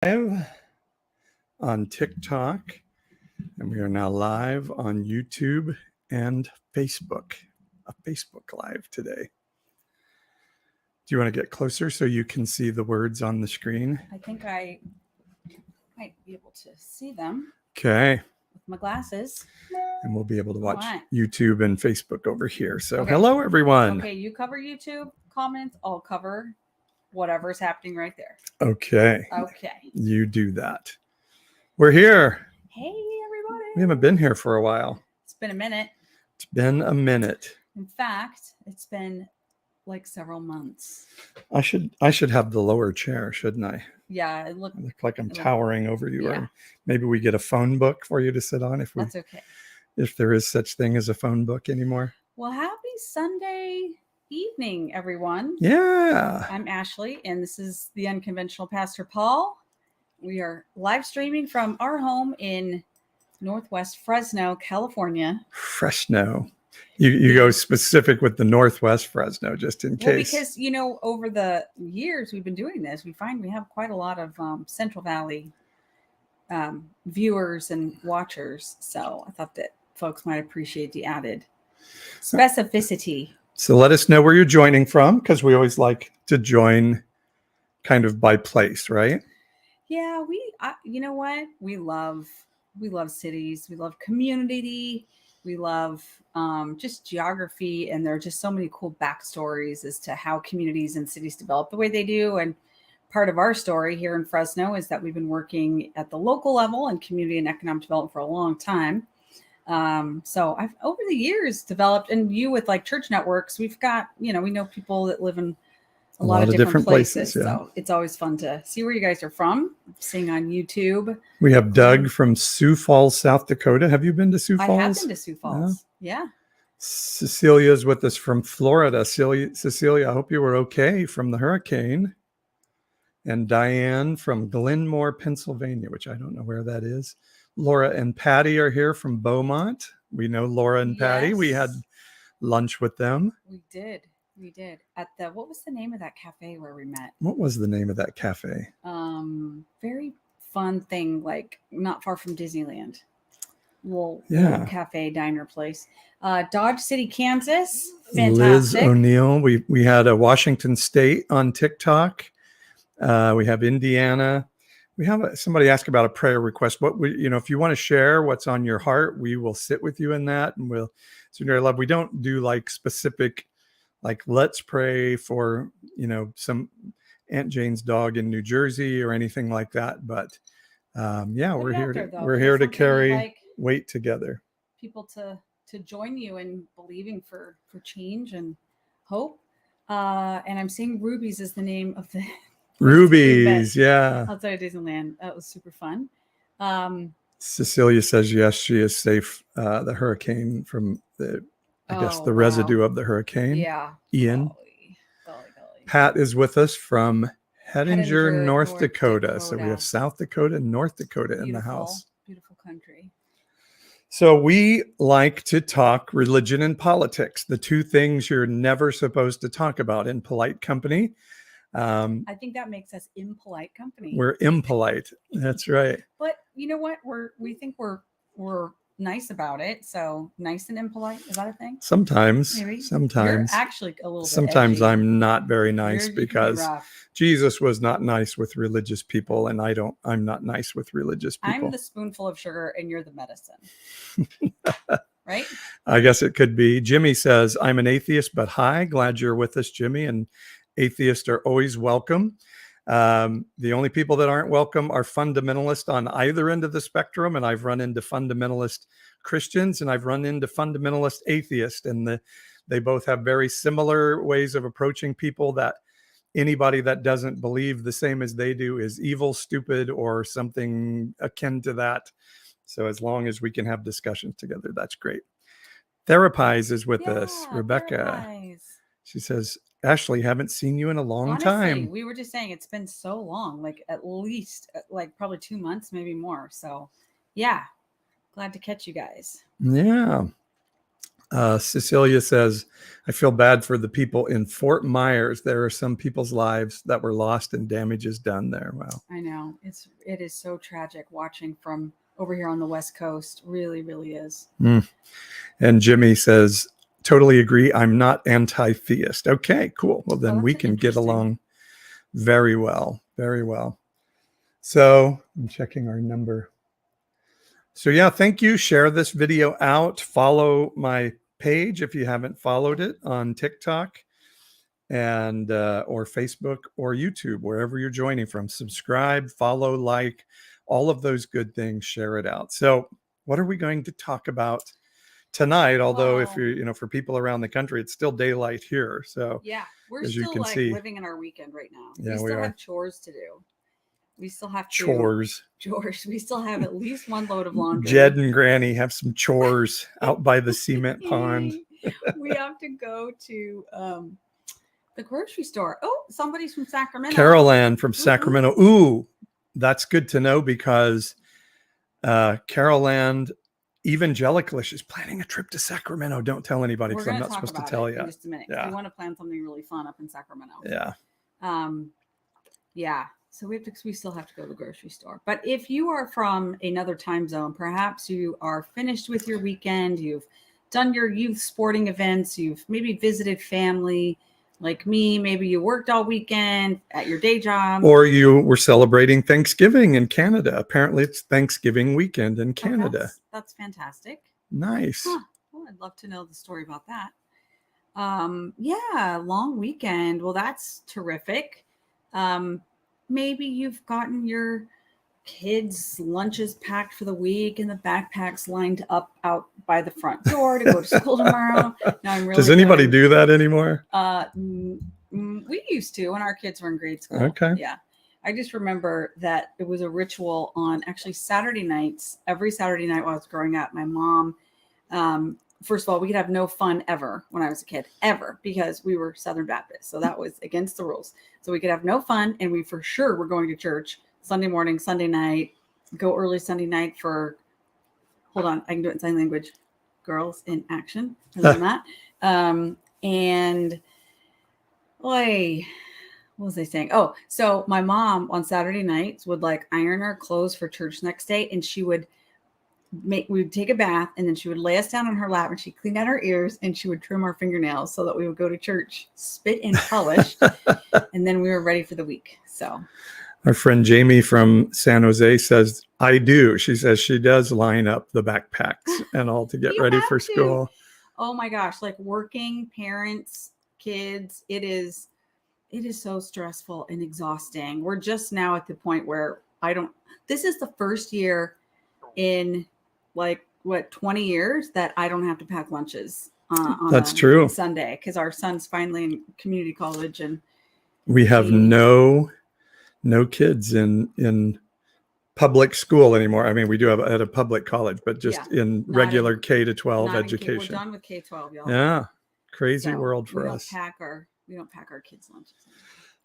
Live on TikTok, and we are now live on YouTube and Facebook. A Facebook Live today. Do you want to get closer so you can see the words on the screen? I think I might be able to see them Okay. with my glasses. And we'll be able to watch Right. YouTube and Facebook over here. So Okay. Hello, everyone. Okay, you cover YouTube comments. I'll cover whatever's happening right there. Okay. Okay. You do that. We're here. Hey, everybody. We haven't been here for a while. It's been a minute. It's been a minute. In fact, it's been like several months. I should have the lower chair, shouldn't I? Yeah, I look like I'm towering over you. Yeah. Or maybe we get a phone book for you to sit on That's okay. If there is such thing as a phone book anymore. Well, happy Sunday evening, everyone. Yeah. I'm Ashley, and this is the Unconventional Pastor Paul. We are live streaming from our home in Northwest Fresno, California. Fresno. You go specific with the Northwest Fresno, just in case. Because, over the years we've been doing this, we find we have quite a lot of Central Valley viewers and watchers. So I thought that folks might appreciate the added specificity. So let us know where you're joining from, because we always like to join kind of by place, right? Yeah, you know what? We love cities. We love community. We love just geography, and there are just so many cool backstories as to how communities and cities develop the way they do. And part of our story here in Fresno is that we've been working at the local level in community and economic development for a long time. So I've over the years developed, and you with like church networks, we've got, we know people that live in a lot of different places. Yeah. So it's always fun to see where you guys are from, seeing on YouTube. We have Doug from Sioux Falls, South Dakota. Have you been to Sioux Falls? I have been to Sioux Falls. Yeah. Cecilia is with us from Florida. Cecilia, I hope you were okay from the hurricane. And Diane from Glenmore, Pennsylvania, which I don't know where that is. Laura and Patty are here from Beaumont. We know Laura and Patty. Yes. We had lunch with them. We did at what was the name of that cafe where we met? What was the name of that cafe? Very fun thing, like not far from Disneyland. Little cafe diner place. Dodge City, Kansas. Fantastic. Liz O'Neill. We had a Washington State on TikTok. We have Indiana. We have somebody ask about a prayer request. If you want to share what's on your heart, we will sit with you in that, and we'll send your love. We don't do like specific, like let's pray for some Aunt Jane's dog in New Jersey or anything like that. But we're here to carry weight together. People to join you in believing for change and hope. And I'm seeing Ruby's is the name of the Ruby's, yeah. Outside of Disneyland. That was super fun. Cecilia says yes, she is safe. The hurricane from the residue of the hurricane. Yeah. Ian. Golly. Pat is with us from Hettinger, North Dakota. So we have South Dakota and North Dakota in the house. Beautiful country. So we like to talk religion and politics, the two things you're never supposed to talk about in polite company. I think that makes us impolite company. We're impolite. That's right. But you know what? We think we're nice about it. So nice and impolite, is that a thing? Sometimes. Maybe. Sometimes. You're actually a little bit Sometimes edgy. I'm not very nice because rough. Jesus was not nice with religious people, and I'm not nice with religious people. I'm the spoonful of sugar and you're the medicine. Right? I guess it could be. Jimmy says, I'm an atheist, but hi, glad you're with us, Jimmy. And atheists are always welcome. The only people that aren't welcome are fundamentalists on either end of the spectrum. And I've run into fundamentalist Christians and I've run into fundamentalist atheists. And they both have very similar ways of approaching people, that anybody that doesn't believe the same as they do is evil, stupid, or something akin to that. So as long as we can have discussions together, that's great. Therapize is with us. Rebecca. Therapize. She says, Ashley, haven't seen you in a long time. We were just saying it's been so long, like at least like probably 2 months, maybe more. So yeah, glad to catch you guys. Yeah. Cecilia says, I feel bad for the people in Fort Myers. There are some people's lives that were lost and damages done there. Wow. I know. It is so tragic watching from over here on the West Coast. Really, really is. And Jimmy says, totally agree. I'm not anti-theist. Okay, cool. Well, then we can get along very well. Very well. So I'm checking our number. So yeah, thank you. Share this video out. Follow my page if you haven't followed it on TikTok and or Facebook or YouTube, wherever you're joining from. Subscribe, follow, like, all of those good things. Share it out. So what are we going to talk about tonight? Although if you're, for people around the country, it's still daylight here. So yeah, we're as still you can like see, living in our weekend right now. Yeah, we still have chores to do. We still have chores. We still have at least one load of laundry. Jed and Granny have some chores out by the cement pond. We have to go to the grocery store. Oh, somebody's from Sacramento. Carol Ann from Sacramento. Ooh, that's good to know, because Carol Ann Evangelicalish is planning a trip to Sacramento. Don't tell anybody, because I'm not supposed to tell you in just a minute. Yeah. We want to plan something really fun up in Sacramento. Yeah. Yeah. So we still have to go to the grocery store. But if you are from another time zone, perhaps you are finished with your weekend, you've done your youth sporting events, you've maybe visited family like me, maybe you worked all weekend at your day job. Or you were celebrating Thanksgiving in Canada. Apparently it's Thanksgiving weekend in Canada. That's fantastic. Nice. Huh. Well, I'd love to know the story about that. Yeah, long weekend. Well, that's terrific. Maybe you've gotten your kids' lunches packed for the week and the backpacks lined up out by the front door to go to school tomorrow. Now I'm really Does anybody do that anymore? We used to when our kids were in grade school. Okay. Yeah. I just remember that it was a ritual on actually Saturday nights. Every Saturday night while I was growing up, my mom, first of all, we could have no fun ever when I was a kid, ever, because we were Southern Baptist. So that was against the rules. So we could have no fun. And we for sure were going to church Sunday morning, Sunday night, go early Sunday night for, hold on, I can do it in sign language. Girls in action. I learned that. And what was I saying? Oh, so my mom on Saturday nights would like iron our clothes for church next day. And she would we'd take a bath, and then she would lay us down on her lap, and she'd clean out our ears, and she would trim our fingernails so that we would go to church, spit and polished, and then we were ready for the week. So our friend Jamie from San Jose says, I do. She says she does line up the backpacks and all to get ready for school. Oh my gosh. Like working parents, kids, it is so stressful and exhausting. We're just now at the point where this is the first year in 20 years that I don't have to pack lunches on That's true. Sunday, because our son's finally in community college, and we have no kids in public school anymore. I mean, we do have at a public college, but just in regular K-12 education. We're done with K-12, y'all. Yeah, crazy world for us. We don't pack our kids' lunches.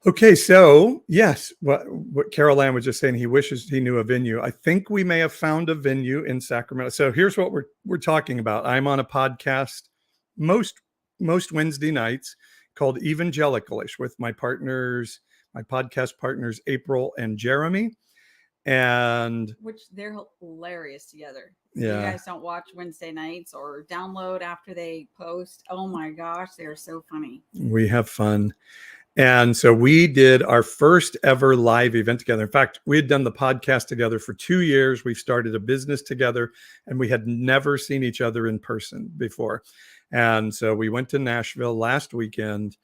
Okay, so yes, what Carol Ann was just saying, he wishes he knew a venue. I think we may have found a venue in Sacramento. So here's what we're talking about. I'm on a podcast most Wednesday nights called Evangelicalish with my podcast partners, April and Jeremy. And which they're hilarious together. Yeah. You guys don't watch Wednesday nights or download after they post. Oh my gosh, they're so funny. We have fun. And so we did our first ever live event together. In fact, we had done the podcast together for 2 years. We've started a business together, and we had never seen each other in person before. And so we went to Nashville last weekend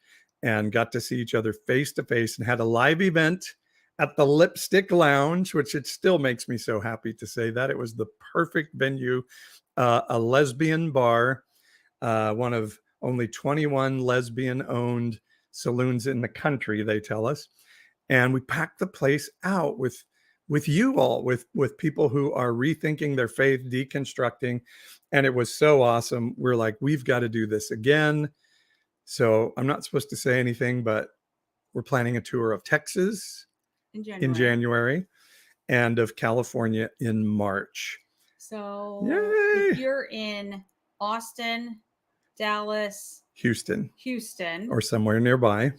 and got to see each other face to face and had a live event at the Lipstick Lounge, which it still makes me so happy to say that. It was the perfect venue, a lesbian bar, one of only 21 lesbian-owned saloons in the country, they tell us. And we packed the place out with you all, with people who are rethinking their faith, deconstructing. And it was so awesome. We're like, we've got to do this again. So I'm not supposed to say anything, but we're planning a tour of Texas in January and of California in March. So if you're in Austin, Dallas, Houston, Houston, or somewhere nearby.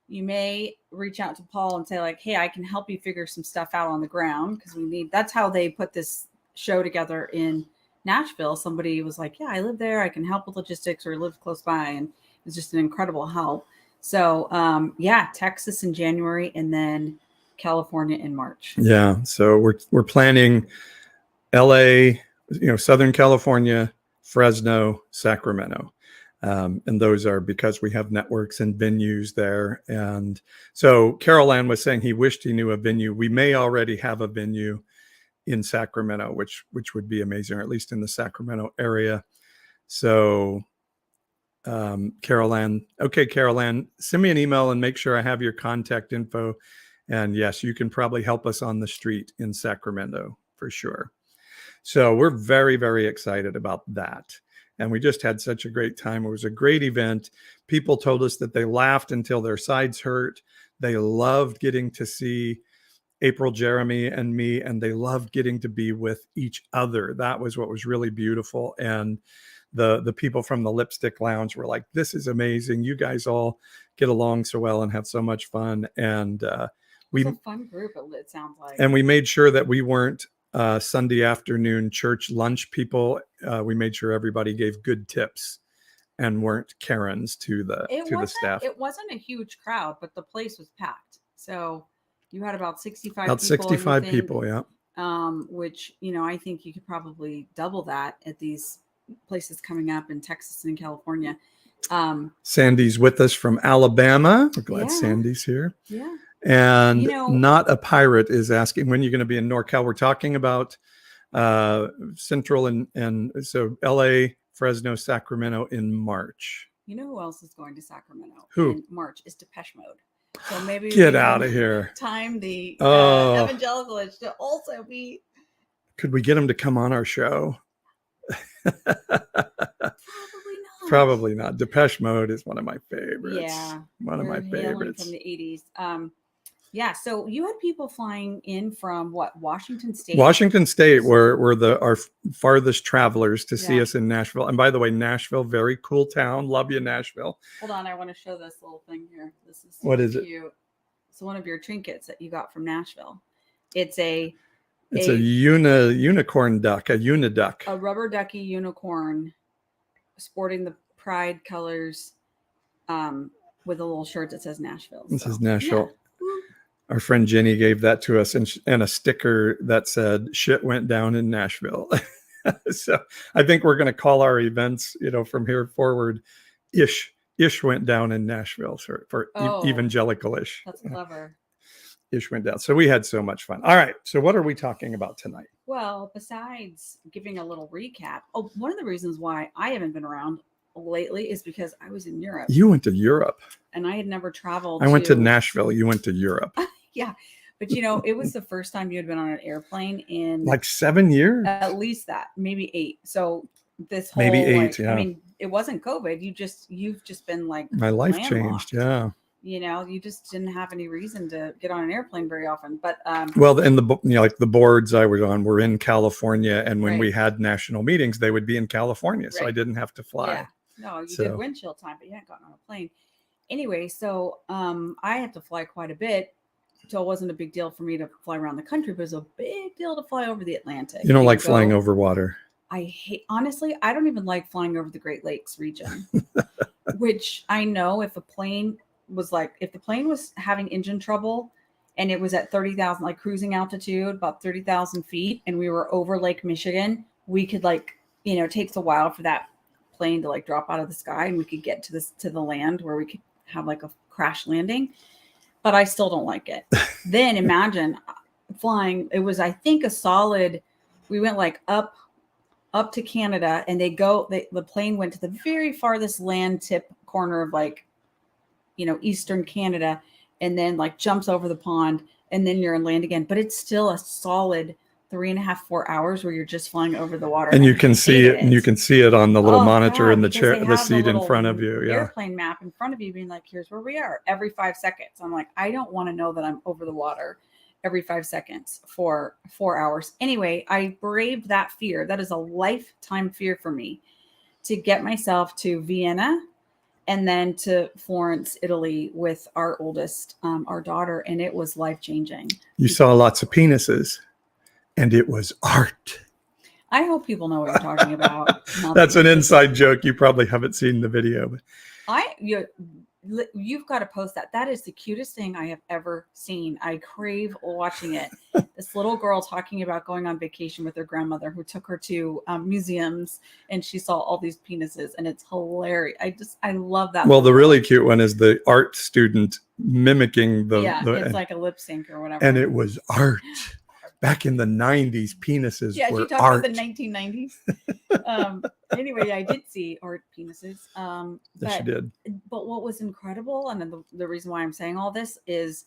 You may reach out to Paul and say like, hey, I can help you figure some stuff out on the ground, because that's how they put this show together in Nashville. Somebody was like, yeah, I live there, I can help with logistics, or live close by, and it was just an incredible help. So Texas in January, and then California in March. Yeah, so we're planning LA, Southern California, Fresno, Sacramento. And those are because we have networks and venues there. And so Carol Ann was saying he wished he knew a venue. We may already have a venue in Sacramento, which would be amazing, or at least in the Sacramento area. So Carol Ann, send me an email and make sure I have your contact info. And yes, you can probably help us on the street in Sacramento for sure. So we're very, very excited about that. And we just had such a great time. It was a great event. People told us that they laughed until their sides hurt. They loved getting to see April, Jeremy, and me, and they loved getting to be with each other. That was what was really beautiful. And the people from the Lipstick Lounge were like, this is amazing. You guys all get along so well and have so much fun. And it's a fun group, it sounds like. And we made sure that we weren't Sunday afternoon church lunch people. We made sure everybody gave good tips and weren't Karens to the staff. It wasn't a huge crowd, but the place was packed. So you had about 65 about people. 65 people, yeah. Which, I think you could probably double that at these places coming up in Texas and California. Sandy's with us from Alabama. We're glad Sandy's here. Yeah. And Not a Pirate is asking, when you're going to be in NorCal? We're talking about Central and so LA, Fresno, Sacramento in March. You know who else is going to Sacramento in March? Is Depeche Mode. So maybe get out of here. Time the Evangelicalists to also be. Could we get them to come on our show? Probably not. Depeche Mode is one of my favorites. Yeah, one of my favorites from the 80s. Yeah, so you had people flying in from Washington State. Washington State were our farthest travelers to see us in Nashville. And by the way, Nashville, very cool town. Love you, Nashville. Hold on, I want to show this little thing here. This is what is cute. It? It's one of your trinkets that you got from Nashville. It's a unicorn duck, a uniduck, a rubber ducky unicorn, sporting the pride colors, with a little shirt that says Nashville. This is Nashville. Yeah. Our friend Jenny gave that to us, and a sticker that said "Shit went down in Nashville." So I think we're going to call our events, from here forward, "Ish went down in Nashville" for evangelical-ish. That's clever. Ish went down. So we had so much fun. All right. So what are we talking about tonight? Well, besides giving a little recap, one of the reasons why I haven't been around lately is because I was in Europe. You went to Europe. And I had never traveled. I went to Nashville. You went to Europe. Yeah. But it was the first time you had been on an airplane in like 7 years. At least that, maybe 8. So this whole maybe 8, yeah. I mean, it wasn't COVID. You've just been like my life landlocked. Changed. Yeah. You just didn't have any reason to get on an airplane very often. But well, and like the boards I was on were in California, and when we had national meetings, they would be in California, so I didn't have to fly. Yeah. No, you did windshield time, but you hadn't gotten on a plane. Anyway, so I had to fly quite a bit, so it wasn't a big deal for me to fly around the country, but it was a big deal to fly over the Atlantic. You don't like flying over water? Honestly, I don't even like flying over the Great Lakes region, which I know if the plane was having engine trouble and it was at 30,000, like cruising altitude, about 30,000 feet, and we were over Lake Michigan, we could it takes a while for that plane to drop out of the sky and we could get to the land where we could have a crash landing, but I still don't like it. Then imagine flying. It was, I think, we went up to Canada, and the plane went to the very farthest land tip corner of Eastern Canada, and then jumps over the pond, and then you're in land again. But it's still a solid 3.5-4 hours where you're just flying over the water. And you can see it, and you can see it on the little monitor in the chair, the seat in front of you. Yeah. Airplane map in front of you being here's where we are every 5 seconds. I'm like, I don't want to know that I'm over the water every 5 seconds for 4 hours. Anyway, I braved that fear. That is a lifetime fear for me to get myself to Vienna and then to Florence, Italy with our oldest, our daughter. And it was life-changing. You saw lots of penises and it was art. I hope people know what you're talking about. That's an inside joke. You probably haven't seen the video. You've got to post that. That is the cutest thing I have ever seen. I crave watching it. This little girl talking about going on vacation with her grandmother who took her to museums, and she saw all these penises, and it's hilarious. I love that. Well, the really cute one is the art student mimicking it's like a lip sync or whatever. And it was art. Back in the 90s, penises were she talked art. about the 1990s. Anyway, I did see art penises. Yes, you did. But what was incredible, and the reason why I'm saying all this is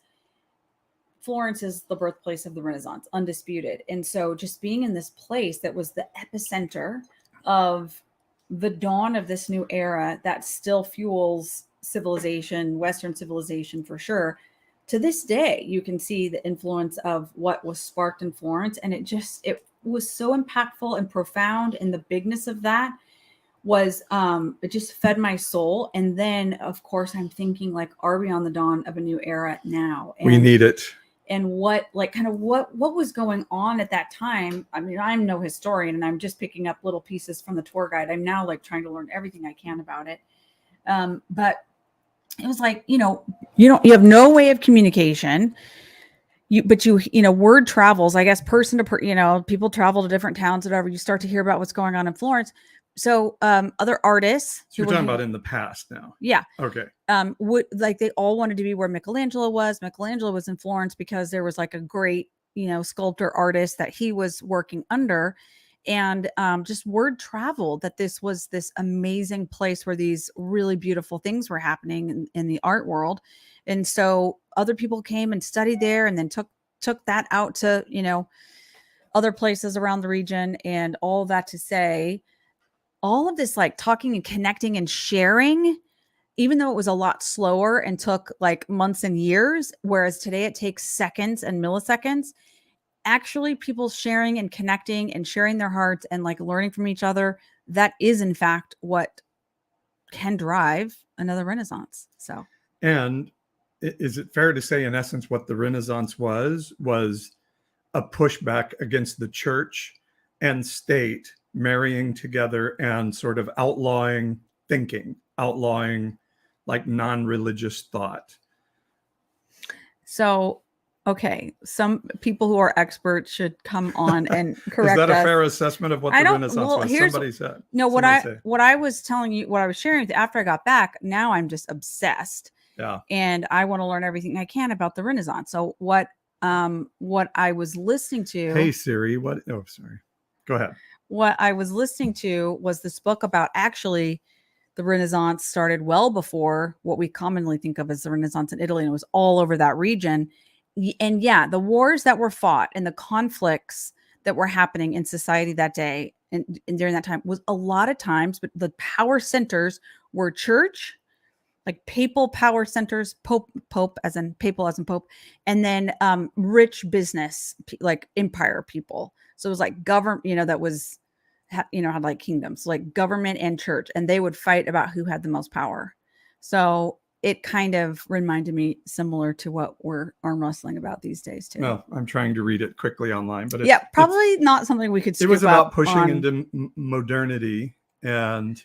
Florence is the birthplace of the Renaissance, undisputed. And so just being in this place that was the epicenter of the dawn of this new era that still fuels civilization, Western civilization for sure. To this day, you can see the influence of what was sparked in Florence. And it was so impactful and profound. And the bigness of that was, it just fed my soul. And then, of course, I'm thinking, like, are we on the dawn of a new era now? And we need it. And what was going on at that time? I mean, I'm no historian, and I'm just picking up little pieces from the tour guide. I'm now like trying to learn everything I can about it. But it was like, you have no way of communication. But word travels, I guess, person to person, people travel to different towns, whatever. You start to hear about what's going on in Florence. So other artists. So you're talking about in the past now. Yeah. Okay. They all wanted to be where Michelangelo was. Michelangelo was in Florence because there was like a great, sculptor artist that he was working under. And just word traveled that this was this amazing place where these really beautiful things were happening in the art world. And so other people came and studied there and then took that out to, other places around the region. And all of that to say, all of this like talking and connecting and sharing, even though it was a lot slower and took like months and years, whereas today it takes seconds and milliseconds, actually people sharing and connecting and sharing their hearts and like learning from each other, that is in fact what can drive another Renaissance. So, and is it fair to say, in essence, what the Renaissance was a pushback against the church and state marrying together and sort of outlawing like non-religious thought? So, okay, some people who are experts should come on and correct us. Is that a fair assessment of what the Renaissance was? Somebody said. No, what I was telling you, what I was sharing with you after I got back, now I'm just obsessed. Yeah. And I want to learn everything I can about the Renaissance. So what I was listening to. Hey Siri, what? Oh, sorry. Go ahead. What I was listening to was this book about actually the Renaissance started well before what we commonly think of as the Renaissance in Italy, and it was all over that region. And yeah, the wars that were fought and the conflicts that were happening in society that day and during that time was a lot of times, but the power centers were church, like papal power centers, pope as in papal as in pope, and then rich business, like empire people. So it was like government, that was, had like kingdoms, like government and church, and they would fight about who had the most power. So it kind of reminded me similar to what we're arm wrestling about these days too. Well, I'm trying to read it quickly online, but probably not something we could. It was about pushing into modernity and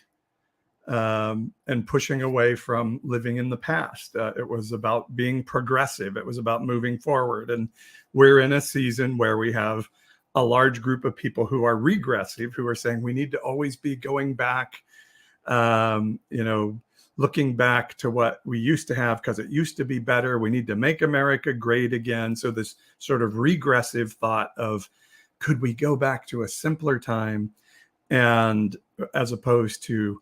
pushing away from living in the past. It was about being progressive. It was about moving forward. And we're in a season where we have a large group of people who are regressive, who are saying we need to always be going back, looking back to what we used to have because it used to be better. We need to make America great again. So this sort of regressive thought of, could we go back to a simpler time, and as opposed to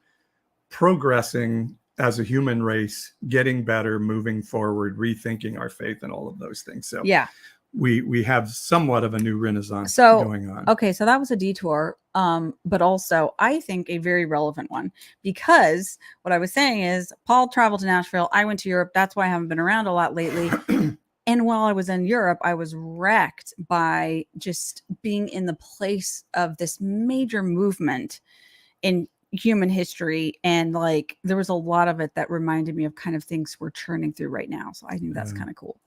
progressing as a human race, getting better, moving forward, rethinking our faith and all of those things. So yeah, we have somewhat of a new Renaissance going on. Okay, so that was a detour, but also I think a very relevant one, because what I was saying is Paul traveled to Nashville. I went to Europe. That's why I haven't been around a lot lately. And while I was in Europe, I was wrecked by just being in the place of this major movement in human history, and like there was a lot of it that reminded me of kind of things we're churning through right now. So I think that's kind of cool.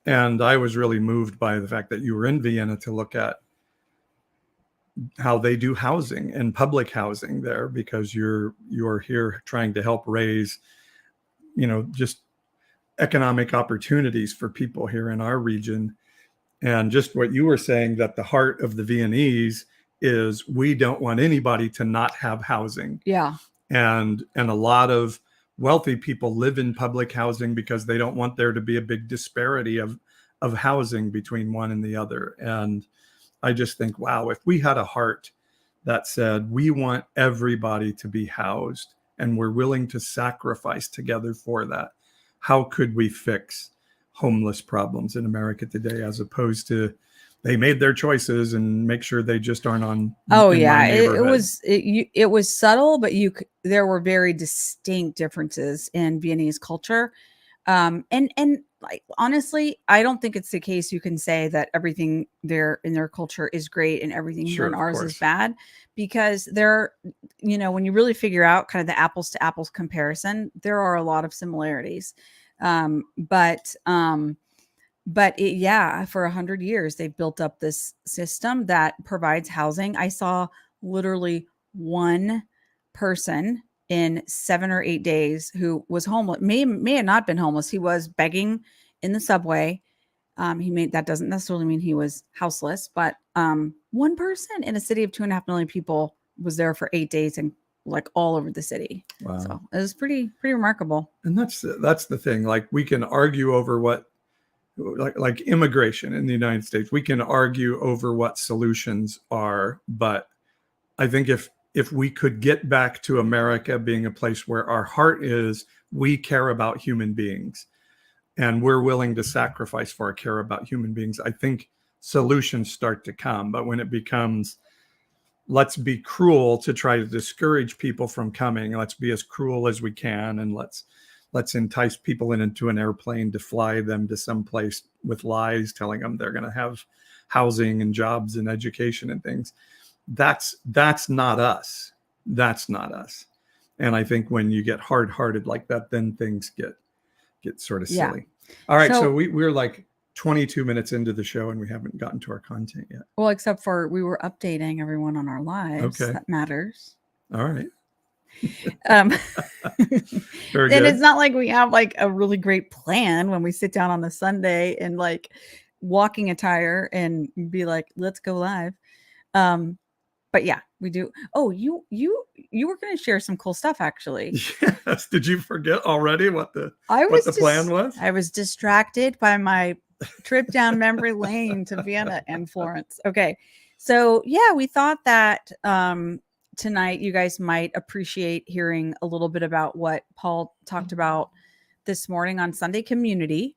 And I was really moved by the fact that you were in Vienna to look at how they do housing and public housing there, because you're here trying to help raise, just economic opportunities for people here in our region. And just what you were saying, that the heart of the Viennese is we don't want anybody to not have housing. Yeah. And a lot of wealthy people live in public housing because they don't want there to be a big disparity of housing between one and the other. And I just think, wow, if we had a heart that said, we want everybody to be housed and we're willing to sacrifice together for that, how could we fix homeless problems in America today, as opposed to they made their choices and make sure they just aren't on. Oh yeah, it was subtle, but there were very distinct differences in Viennese culture. And like, honestly, I don't think it's the case you can say that everything there in their culture is great and everything here in ours is bad, because when you really figure out kind of the apples to apples comparison, there are a lot of similarities. For 100 years, they've built up this system that provides housing. I saw literally one person in 7 or 8 days who was homeless, may have not been homeless. He was begging in the subway. That doesn't necessarily mean he was houseless, but one person in a city of 2.5 million people was there for 8 days and like all over the city. Wow. So it was pretty remarkable. And that's the thing. Like, we can argue over what, like immigration in the United States, we can argue over what solutions are, but I think if we could get back to America being a place where our heart is, we care about human beings and we're willing to sacrifice for our care about human beings, I think solutions start to come. But when it becomes, let's be cruel to try to discourage people from coming, let's be as cruel as we can, and let's entice people into an airplane to fly them to some place with lies, telling them they're going to have housing and jobs and education and things. That's not us. That's not us. And I think when you get hard-hearted like that, then things get sort of silly. Yeah. All right. So we're like 22 minutes into the show and we haven't gotten to our content yet. Well, except for we were updating everyone on our lives. Okay. That matters. All right. And it's not like we have like a really great plan when we sit down on the Sunday and like walking attire and be like, let's go live. But yeah, we do. Oh, you were going to share some cool stuff, actually. Yes. Did you forget already what the plan was? I was distracted by my trip down memory lane to Vienna and Florence. Okay. So yeah, we thought that tonight you guys might appreciate hearing a little bit about what Paul talked about this morning on Sunday Community,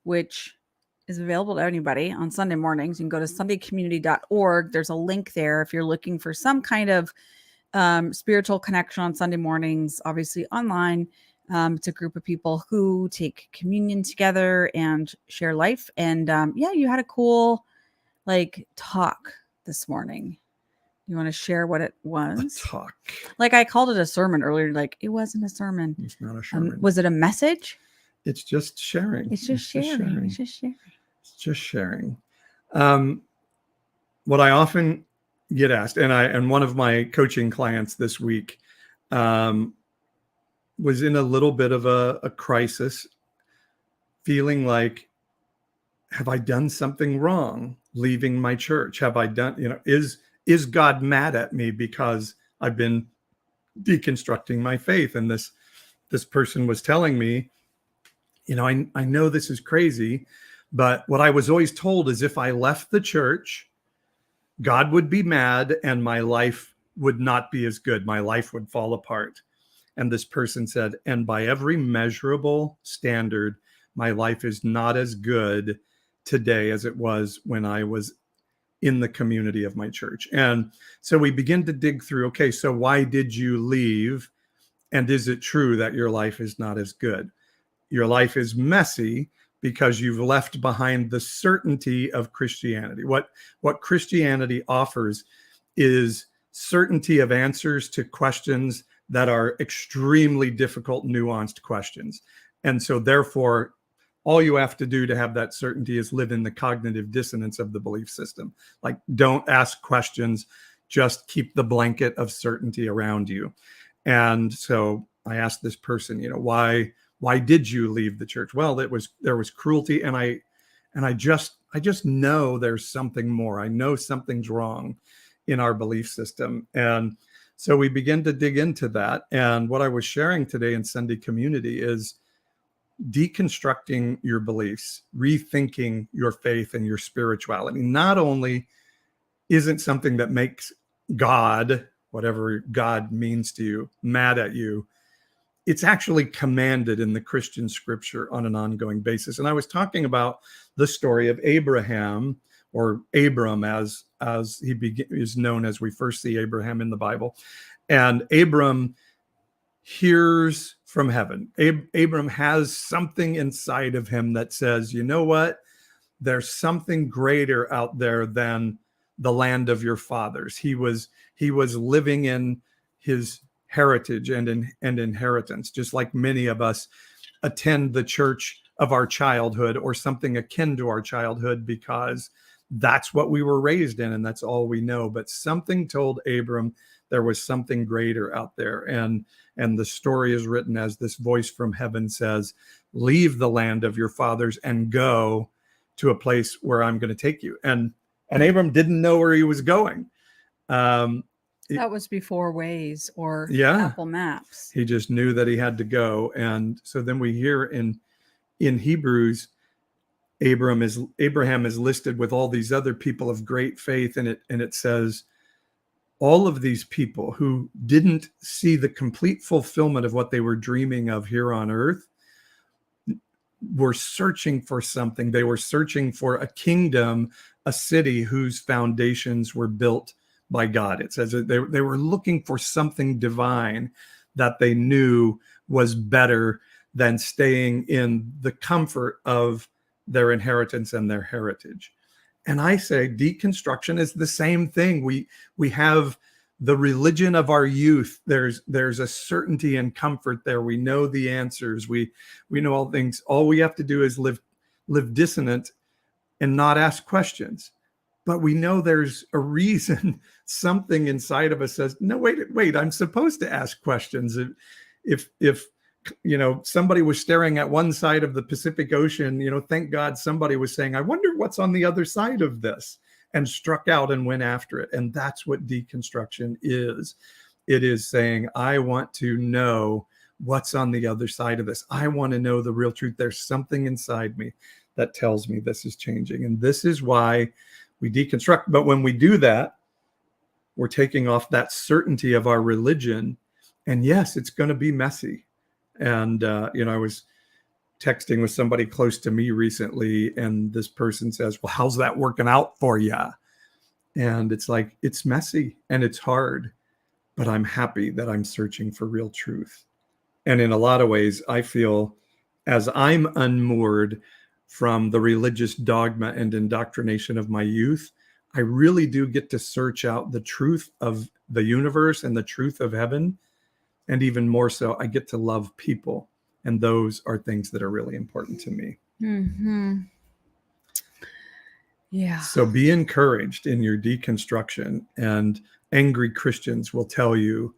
which is available to anybody on Sunday mornings. You can go to sundaycommunity.org. There's a link there if you're looking for some kind of spiritual connection on Sunday mornings, obviously online. It's a group of people who take communion together and share life. And you had a cool talk this morning. You want to share what it was? A talk. Like, I called it a sermon earlier. Like, it wasn't a sermon. It's not a sermon. Was it a message? It's just sharing. It's just sharing. It's just sharing. What I often get asked, and one of my coaching clients this week was in a little bit of a crisis, feeling like, have I done something wrong leaving my church? Have I done, is God mad at me because I've been deconstructing my faith? And this person was telling me, I know this is crazy, but what I was always told is if I left the church, God would be mad and my life would not be as good. My life would fall apart. And this person said, and by every measurable standard, my life is not as good today as it was when I was in the community of my church. And so we begin to dig through, okay, so why did you leave? And is it true that your life is not as good? Your life is messy because you've left behind the certainty of Christianity. What Christianity offers is certainty of answers to questions that are extremely difficult, nuanced questions. And so therefore, all you have to do to have that certainty is live in the cognitive dissonance of the belief system. Like, don't ask questions, just keep the blanket of certainty around you. And so I asked this person, why did you leave the church? Well, there was cruelty, and I just know there's something more. I know something's wrong in our belief system. And so we begin to dig into that. And what I was sharing today in Sunday community is deconstructing your beliefs, rethinking your faith and your spirituality. Not only isn't something that makes God, whatever God means to you, mad at you, it's actually commanded in the Christian scripture on an ongoing basis. And I was talking about the story of Abraham, or Abram, as he is known as we first see Abraham in the Bible. And Abram hears from heaven. Abram has something inside of him that says, you know what? There's something greater out there than the land of your fathers. He was living in his heritage and inheritance, just like many of us attend the church of our childhood or something akin to our childhood because that's what we were raised in and that's all we know. But something told Abram there was something greater out there. And the story is written as this voice from heaven says, leave the land of your fathers and go to a place where I'm going to take you. And Abram didn't know where he was going. That was before Waze or Apple Maps. He just knew that he had to go. And so then we hear in Hebrews, Abraham is listed with all these other people of great faith, and it says all of these people who didn't see the complete fulfillment of what they were dreaming of here on earth were searching for something. They were searching for a kingdom, a city whose foundations were built by God. It says that they were looking for something divine that they knew was better than staying in the comfort of their inheritance and their heritage. And I say deconstruction is the same thing. We have the religion of our youth. There's a certainty and comfort there. We know the answers. We know all things. All we have to do is live dissonant and not ask questions. But we know there's a reason. Something inside of us says, no, wait, I'm supposed to ask questions. If somebody was staring at one side of the Pacific Ocean, thank God somebody was saying, I wonder what's on the other side of this, and struck out and went after it. And that's what deconstruction is. It is saying, I want to know what's on the other side of this. I want to know the real truth. There's something inside me that tells me this is changing. And this is why we deconstruct. But when we do that, we're taking off that certainty of our religion. And yes, it's going to be messy. And, I was texting with somebody close to me recently, and this person says, well, how's that working out for you? And it's like, it's messy and it's hard, but I'm happy that I'm searching for real truth. And in a lot of ways, I feel as I'm unmoored from the religious dogma and indoctrination of my youth, I really do get to search out the truth of the universe and the truth of heaven. And even more so, I get to love people. And those are things that are really important to me. Mm-hmm. Yeah. So be encouraged in your deconstruction. And angry Christians will tell you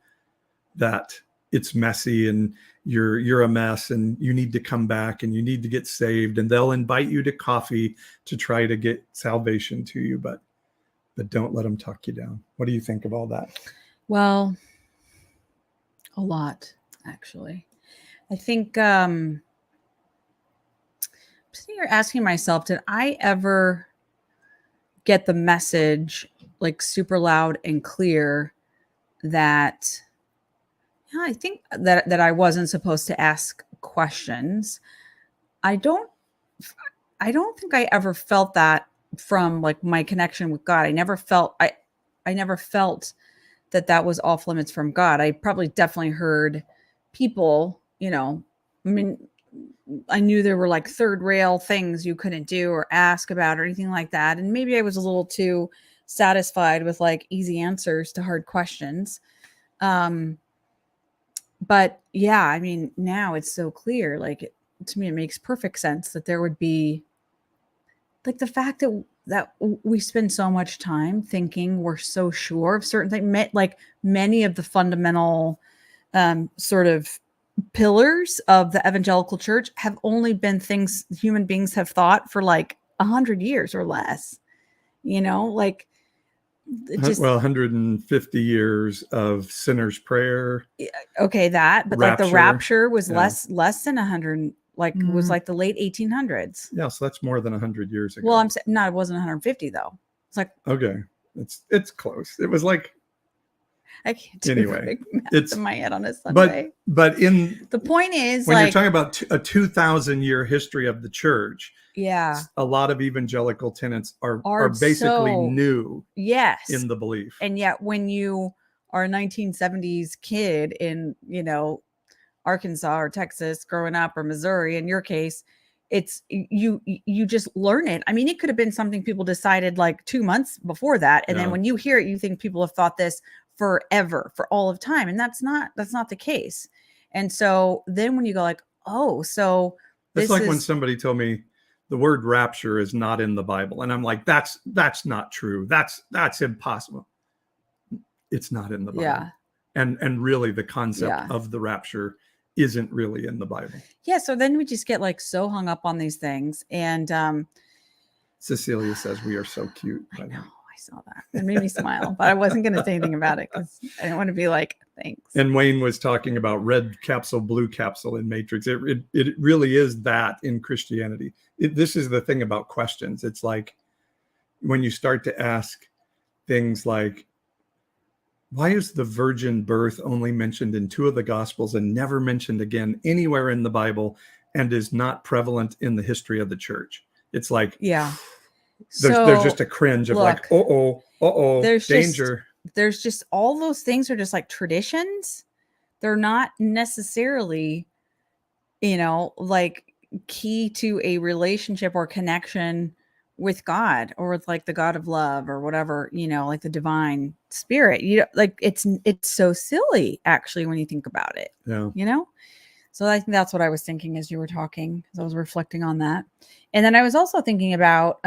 that it's messy and you're a mess and you need to come back and you need to get saved. And they'll invite you to coffee to try to get salvation to you. But don't let them talk you down. What do you think of all that? Well, a lot, actually. I think I'm sitting here asking myself, did I ever get the message like super loud and clear that I think that I wasn't supposed to ask questions? I don't think I ever felt that from like my connection with God. I never felt that was off limits from God. I probably definitely heard people, I knew there were like third rail things you couldn't do or ask about or anything like that. And maybe I was a little too satisfied with like easy answers to hard questions. But yeah, I mean, now it's so clear. Like, to me, it makes perfect sense that there would be like the fact that we spend so much time thinking we're so sure of certain things, like many of the fundamental sort of pillars of the evangelical church have only been things human beings have thought for like 100 years or less, like just 150 years of sinner's prayer, okay, that, but like the rapture was less than 100, like it was like the late 1800s. Yeah, so that's more than 100 years ago. Well, I'm saying no, it wasn't 150 though. It's like, okay, it's close. It was like, I can't do anyway, it's in my head on a Sunday. But in the point is, when like, you're talking about a 2,000-year history of the church, yeah, a lot of evangelical tenets are basically new, yes, in the belief. And yet, when you are a 1970s kid in Arkansas or Texas growing up, or Missouri, in your case, it's you just learn it. I mean, it could have been something people decided like 2 months before that, and then when you hear it, you think people have thought this forever, for all of time, and that's not the case. And so then when you go like, oh, so it's like when somebody told me the word rapture is not in the Bible, and I'm like, that's not true. That's impossible. It's not in the Bible. Yeah. And really the concept of the rapture isn't really in the Bible. Yeah. So then we just get like so hung up on these things. And Cecilia says we are so cute. I know. I saw that. It made me smile, but I wasn't going to say anything about it because I didn't want to be like, thanks. And Wayne was talking about red capsule, blue capsule in Matrix. It really is that in Christianity. This is the thing about questions. It's like when you start to ask things like, why is the virgin birth only mentioned in 2 of the Gospels and never mentioned again anywhere in the Bible, and is not prevalent in the history of the church? It's like, there's just a cringe of like, there's danger. There's just all those things are just like traditions. They're not necessarily, like key to a relationship or connection with God, or with like the God of love, or whatever, like the divine spirit. Like it's so silly actually when you think about it. Yeah. So I think that's what I was thinking as you were talking, as I was reflecting on that. And then I was also thinking about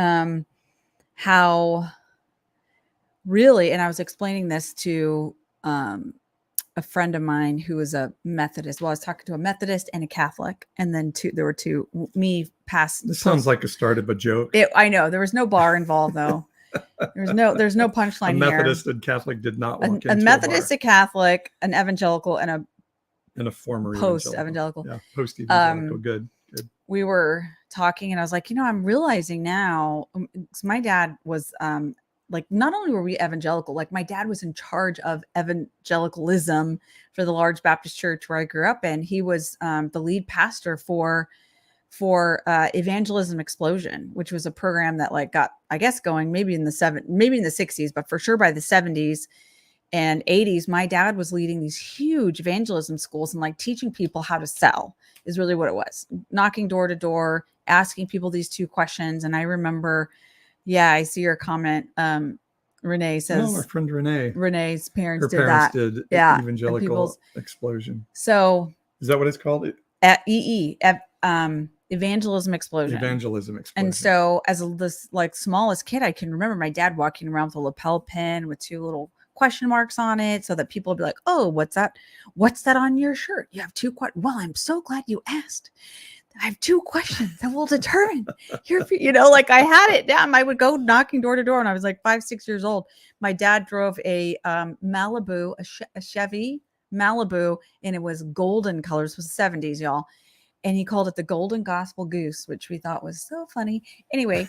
how really, and I was explaining this to a friend of mine who was a Methodist. Well, I was talking to a Methodist and a Catholic, and then there were two. This sounds like a start of a joke. I know there was no bar involved though. There's no punchline. A Methodist and Catholic did not walk into a Methodist, a Catholic, an evangelical, and a former post-evangelical. Yeah, post-evangelical. Good. We were talking, and I was like, I'm realizing now. My dad was like, not only were we evangelical, like my dad was in charge of evangelicalism for the large Baptist church where I grew up in. He was the lead pastor for Evangelism Explosion, which was a program that like got, I guess, going maybe in the 60s, but for sure by the 70s and 80s, my dad was leading these huge evangelism schools and like teaching people how to sell is really what it was. Knocking door to door, asking people these 2 questions. And I remember, I see your comment. Renee says, our friend Renee's parents did that. Yeah. Evangelical Explosion. So is that what it's called? Evangelism Explosion. Evangelism Explosion. And so as this like smallest kid, I can remember my dad walking around with a lapel pin with 2 little question marks on it, so that people would be like, oh, what's that on your shirt? You have 2 questions. Well, I'm so glad you asked. I have 2 questions that will determine your, like I had it down. I would go knocking door to door when I was like 5-6 years old. My dad drove a Malibu, a Chevy Malibu, and it was golden colors. It was the 70s, y'all. And he called it the Golden Gospel Goose, which we thought was so funny. Anyway,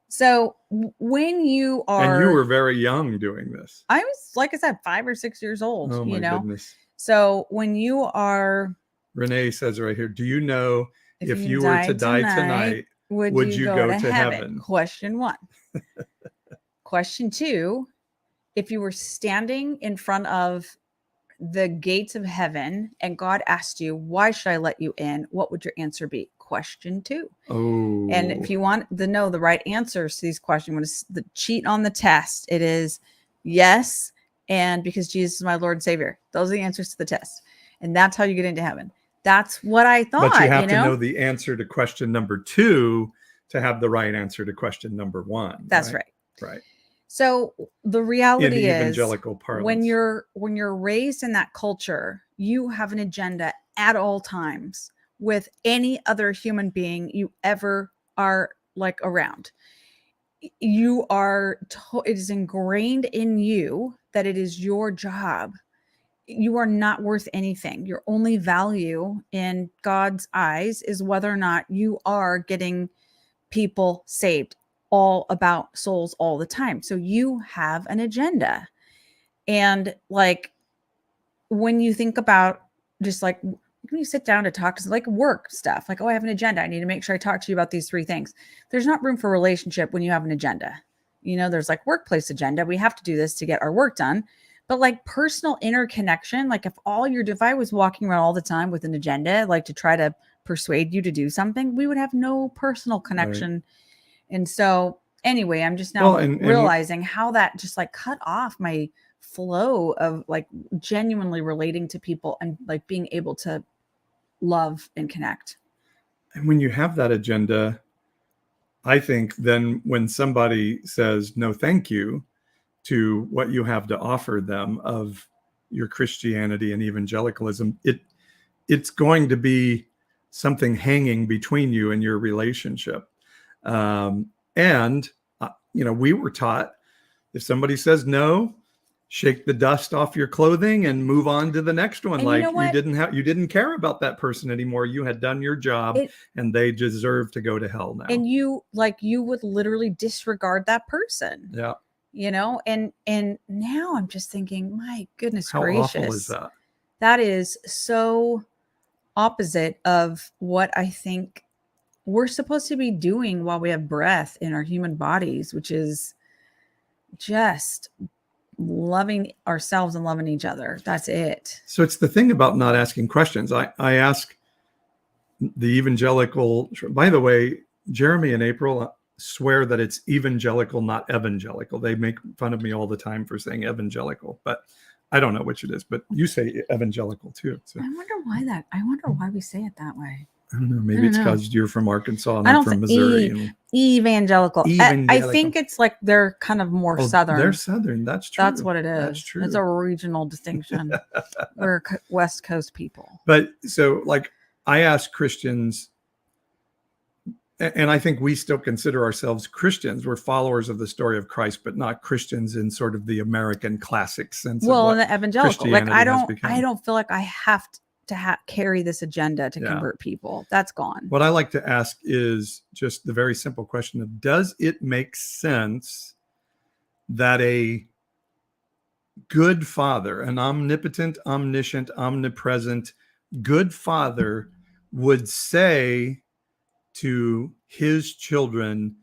so when you are... And you were very young doing this. I was, like I said, 5 or 6 years old. Oh, my goodness. So when you are... Renee says right here, do you know if you were to die tonight, would you go to heaven? Question 1. Question 2, if you were standing in front of the gates of heaven and God asked you, why should I let you in? What would your answer be? question 2. Oh. And if you want to know the right answers to these questions, want to cheat on the test, it is yes, and because Jesus is my Lord and Savior. Those are the answers to the test. And that's how you get into heaven. That's what I thought. But you have to know the answer to question number 2 to have the right answer to question number 1. That's right. Right. So the reality is, evangelical parlance, when you're raised in that culture, you have an agenda at all times with any other human being you ever are like around. You are it is ingrained in you that it is your job. You are not worth anything. Your only value in God's eyes is whether or not you are getting people saved, all about souls all the time. So you have an agenda. And like when you think about just like when you sit down to talk to like work stuff, like, oh, I have an agenda. I need to make sure I talk to you about these 3 things. There's not room for relationship when you have an agenda. You know, there's like workplace agenda. We have to do this to get our work done. But like personal interconnection, like if I was walking around all the time with an agenda, like to try to persuade you to do something, we would have no personal connection. Right. And so anyway, I'm just now realizing how that just like cut off my flow of like genuinely relating to people and like being able to love and connect. And when you have that agenda, I think then when somebody says no thank you to what you have to offer them of your Christianity and evangelicalism, it's going to be something hanging between you and your relationship. We were taught if somebody says no, shake the dust off your clothing and move on to the next one. And like you didn't care about that person anymore. You had done your job and they deserve to go to hell now. And you would literally disregard that person. Yeah. You know, and now I'm just thinking, my goodness How gracious. awful is that? That is so opposite of what I think we're supposed to be doing while we have breath in our human bodies, which is just loving ourselves and loving each other. That's it. So it's the thing about not asking questions. I ask the evangelical, by the way, Jeremy and April swear that it's evangelical, not evangelical. They make fun of me all the time for saying evangelical, but I don't know which it is, but you say evangelical too. So. I wonder why we say it that way. I don't know. Maybe it's because you're from Arkansas and I'm from Missouri. Evangelical. I think it's like they're kind of more Southern. They're Southern. That's true. That's what it is. That's true. It's a regional distinction. We're West Coast people. But so like I ask Christians, and I think we still consider ourselves Christians. We're followers of the story of Christ, but not Christians in sort of the American classic sense. Well, in the evangelical, like I don't feel like I have to carry this agenda to convert people. That's gone. What I like to ask is just the very simple question of, does it make sense that a good father, an omnipotent, omniscient, omnipresent, good father would say to his children,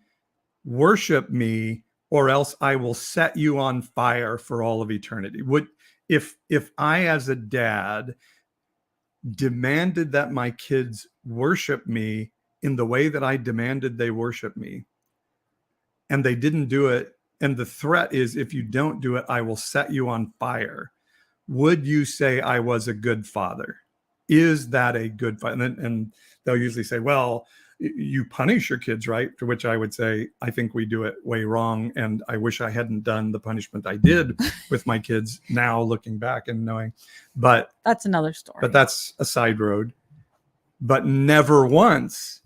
worship me or else I will set you on fire for all of eternity? If I as a dad demanded that my kids worship me in the way that I demanded they worship me, and they didn't do it, and the threat is, if you don't do it, I will set you on fire, would you say I was a good father? Is that a good father? And they'll usually say, well, you punish your kids, right? To which I would say, I think we do it way wrong. And I wish I hadn't done the punishment I did with my kids now, looking back and knowing. But that's another story. But that's a side road. But never once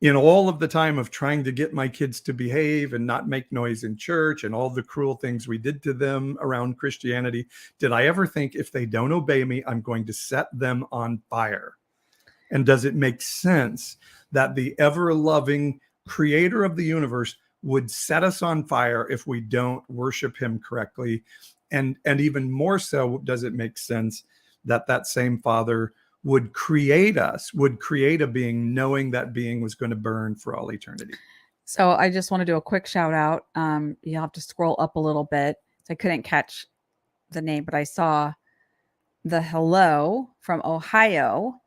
in all of the time of trying to get my kids to behave and not make noise in church and all the cruel things we did to them around Christianity, did I ever think, if they don't obey me, I'm going to set them on fire? And does it make sense that the ever-loving creator of the universe would set us on fire if we don't worship him correctly? And even more so, does it make sense that that same father would create us, would create a being, knowing that being was going to burn for all eternity? So I just want to do a quick shout out. You'll have to scroll up a little bit. I couldn't catch the name, but I saw the hello from Ohio,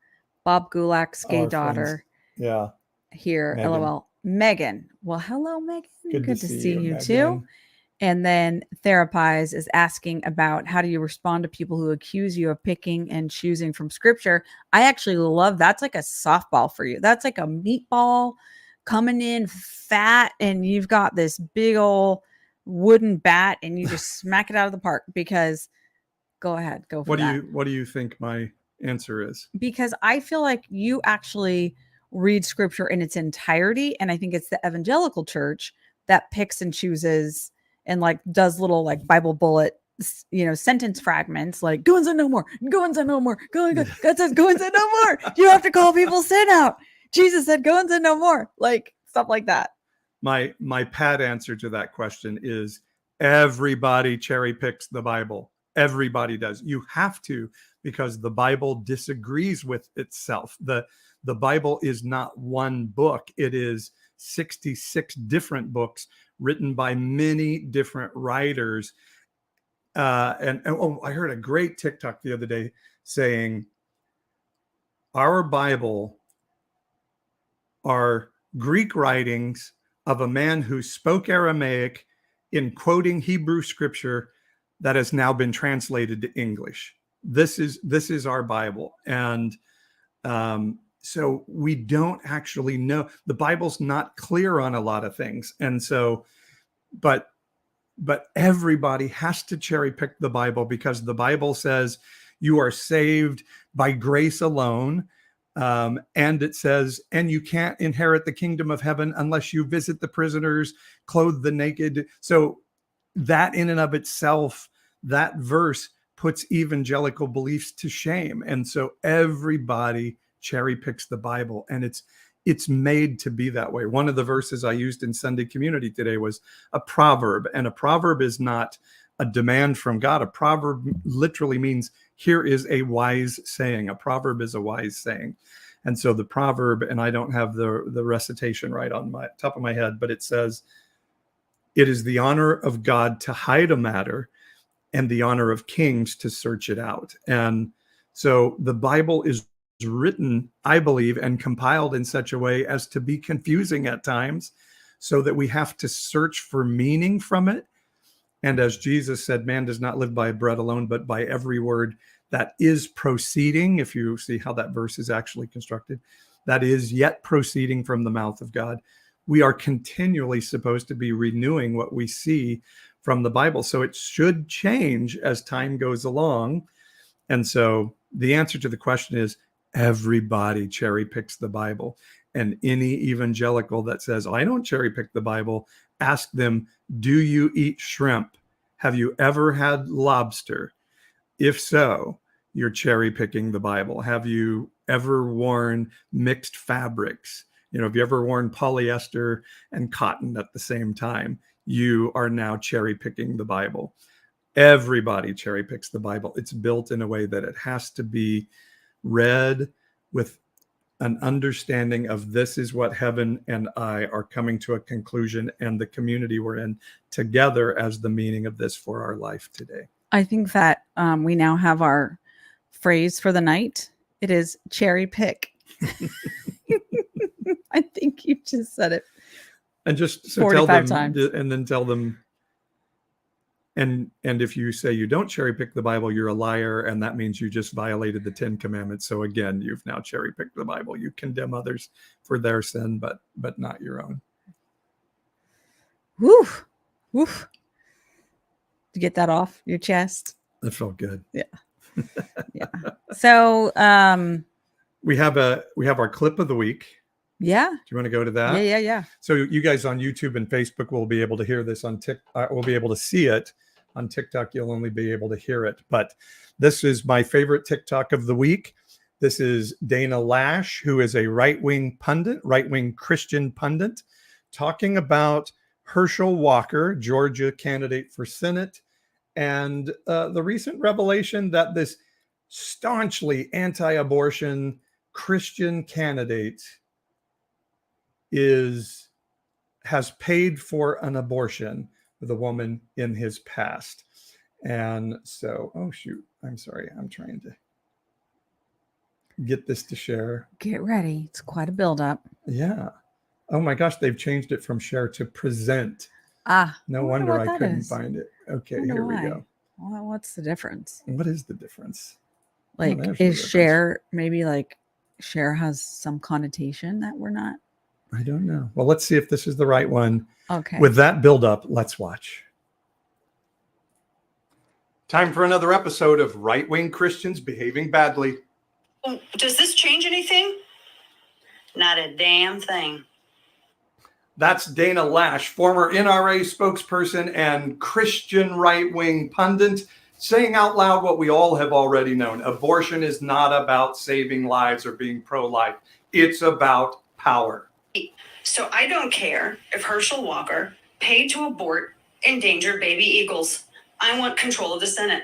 Bob Gulak's gay daughter. Yeah. here. Megan. LOL. Megan. Well, hello, Megan. Good to see you, too. Megan. And then Therapies is asking about how do you respond to people who accuse you of picking and choosing from scripture. I actually love that's like a softball for you. That's like a meatball coming in fat, and you've got this big old wooden bat, and you just smack it out of the park. Because go ahead, go for that. What do you think my answer is? Because I feel like you actually read scripture in its entirety, and I think it's the evangelical church that picks and chooses and like does little like Bible bullet, sentence fragments like go and sin no more, go and sin no more, God says go and sin no more. You have to call people's sin out. Jesus said go and sin no more, like stuff like that. My pat answer to that question is everybody cherry picks the Bible. Everybody does. You have to, because the Bible disagrees with itself. The Bible is not one book. It is 66 different books written by many different writers. I heard a great TikTok the other day saying our Bible are Greek writings of a man who spoke Aramaic in quoting Hebrew scripture that has now been translated to English. This is our Bible. And so we don't actually know. The Bible's not clear on a lot of things. And so, but everybody has to cherry pick the Bible, because the Bible says you are saved by grace alone. And it says, and you can't inherit the kingdom of heaven unless you visit the prisoners, clothe the naked. So that in and of itself, that verse puts evangelical beliefs to shame. And so everybody cherry picks the Bible, and it's made to be that way. One of the verses I used in Sunday community today was a proverb, and a proverb is not a demand from God. A proverb literally means here is a wise saying. A proverb is a wise saying. And so the proverb, and I don't have the recitation right on my top of my head, but it says, it is the honor of God to hide a matter and the honor of kings to search it out. And so the Bible is written, I believe, and compiled in such a way as to be confusing at times, so that we have to search for meaning from it. And as Jesus said, man does not live by bread alone, but by every word that is proceeding. If you see how that verse is actually constructed, that is yet proceeding from the mouth of God. We are continually supposed to be renewing what we see from the Bible. So it should change as time goes along. And so the answer to the question is everybody cherry picks the Bible. And any evangelical that says, I don't cherry pick the Bible, ask them, do you eat shrimp? Have you ever had lobster? If so, you're cherry picking the Bible. Have you ever worn mixed fabrics? Have you ever worn polyester and cotton at the same time? You are now cherry picking the Bible. Everybody cherry picks the Bible. It's built in a way that it has to be read with an understanding of this is what heaven and I are coming to a conclusion, and the community we're in together as the meaning of this for our life today. I think that we now have our phrase for the night. It is cherry pick. I think you just said it. And just so 45 tell them times. And then tell them, and if you say you don't cherry pick the Bible, you're a liar, and that means you just violated the 10 commandments. So again, you've now cherry picked the Bible. You condemn others for their sin, but not your own. Woof. Woof. To get that off your chest. That felt good. Yeah. Yeah. So we have our clip of the week. Yeah. Do you want to go to that? Yeah. So you guys on YouTube and Facebook will be able to hear this on TikTok. We'll be able to see it on TikTok. You'll only be able to hear it. But this is my favorite TikTok of the week. This is Dana Lash, who is a right-wing Christian pundit, talking about Herschel Walker, Georgia candidate for Senate, and the recent revelation that this staunchly anti-abortion Christian candidate has paid for an abortion with a woman in his past. And so, oh shoot, I'm sorry, I'm trying to. get this to share. Get ready. It's quite a buildup. Yeah. Oh my gosh, they've changed it from share to present. No wonder wonder what I that couldn't is. find it. Okay, Wonder here we why. go. Well, what's the difference? What is the difference? Like, there's the is difference. share maybe like share has some connotation that we're not? I don't know. Well, let's see if this is the right one. Okay. With that buildup, let's watch. Time for another episode of Right-Wing Christians Behaving Badly. Does this change anything? Not a damn thing. That's Dana Lash, former NRA spokesperson and Christian right-wing pundit, saying out loud what we all have already known. Abortion is not about saving lives or being pro-life. It's about power. So I don't care if Herschel Walker paid to abort endangered baby eagles. I want control of the Senate.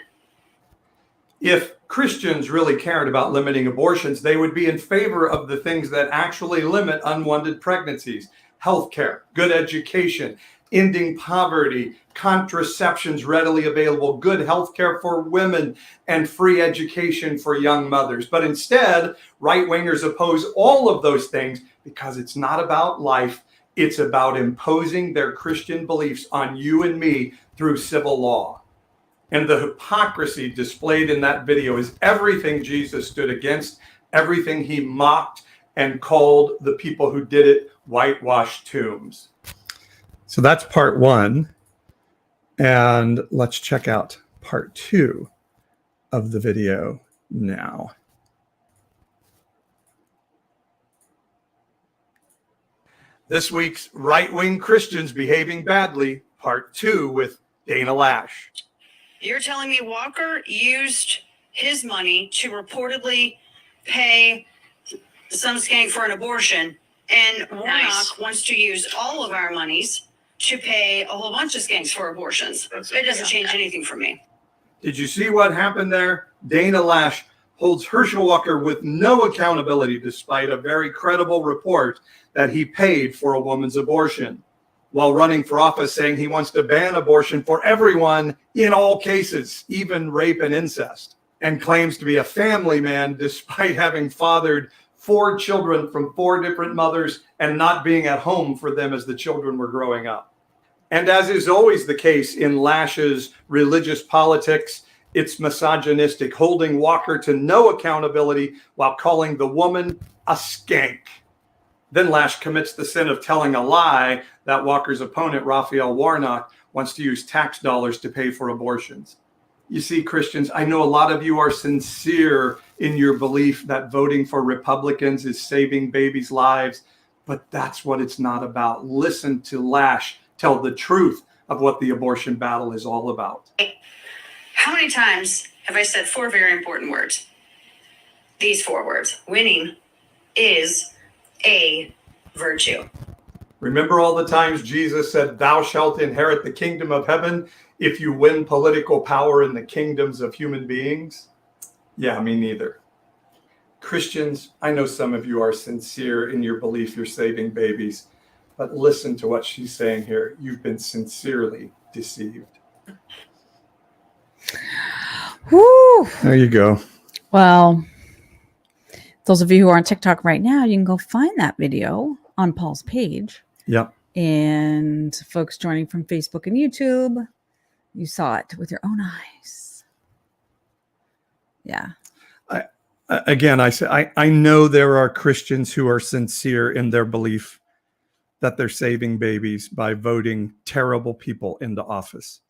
If Christians really cared about limiting abortions, they would be in favor of the things that actually limit unwanted pregnancies: healthcare, good education, ending poverty, contraceptions readily available, good healthcare for women, and free education for young mothers. But instead, right-wingers oppose all of those things because it's not about life. It's about imposing their Christian beliefs on you and me through civil law. And the hypocrisy displayed in that video is everything Jesus stood against, everything he mocked and called the people who did it whitewashed tombs. So that's part one. And let's check out part two of the video now. This week's Right-Wing Christians Behaving Badly, part two with Dana Lash. You're telling me Walker used his money to reportedly pay some skank for an abortion, and Warnock wants to use all of our monies to pay a whole bunch of skanks for abortions. It doesn't change anything for me. Did you see what happened there? Dana Lash holds Herschel Walker with no accountability despite a very credible report that he paid for a woman's abortion, while running for office saying he wants to ban abortion for everyone in all cases, even rape and incest, and claims to be a family man despite having fathered 4 children from 4 different mothers and not being at home for them as the children were growing up. And as is always the case in Lash's religious politics, it's misogynistic, holding Walker to no accountability while calling the woman a skank. Then Lash commits the sin of telling a lie that Walker's opponent, Raphael Warnock, wants to use tax dollars to pay for abortions. You see, Christians, I know a lot of you are sincere in your belief that voting for Republicans is saving babies' lives, but that's what it's not about. Listen to Lash tell the truth of what the abortion battle is all about. How many times have I said 4 very important words? These 4 words: winning is a virtue. Remember all the times Jesus said, "Thou shalt inherit the kingdom of heaven if you win political power in the kingdoms of human beings"? Yeah, me neither. Christians, I know some of you are sincere in your belief you're saving babies, but listen to what she's saying here. You've been sincerely deceived. Woo. There you go. Well, those of you who are on TikTok right now, you can go find that video on Paul's page. Yep. And folks joining from Facebook and YouTube, you saw it with your own eyes. Yeah. Again, I know there are Christians who are sincere in their belief that they're saving babies by voting terrible people into office.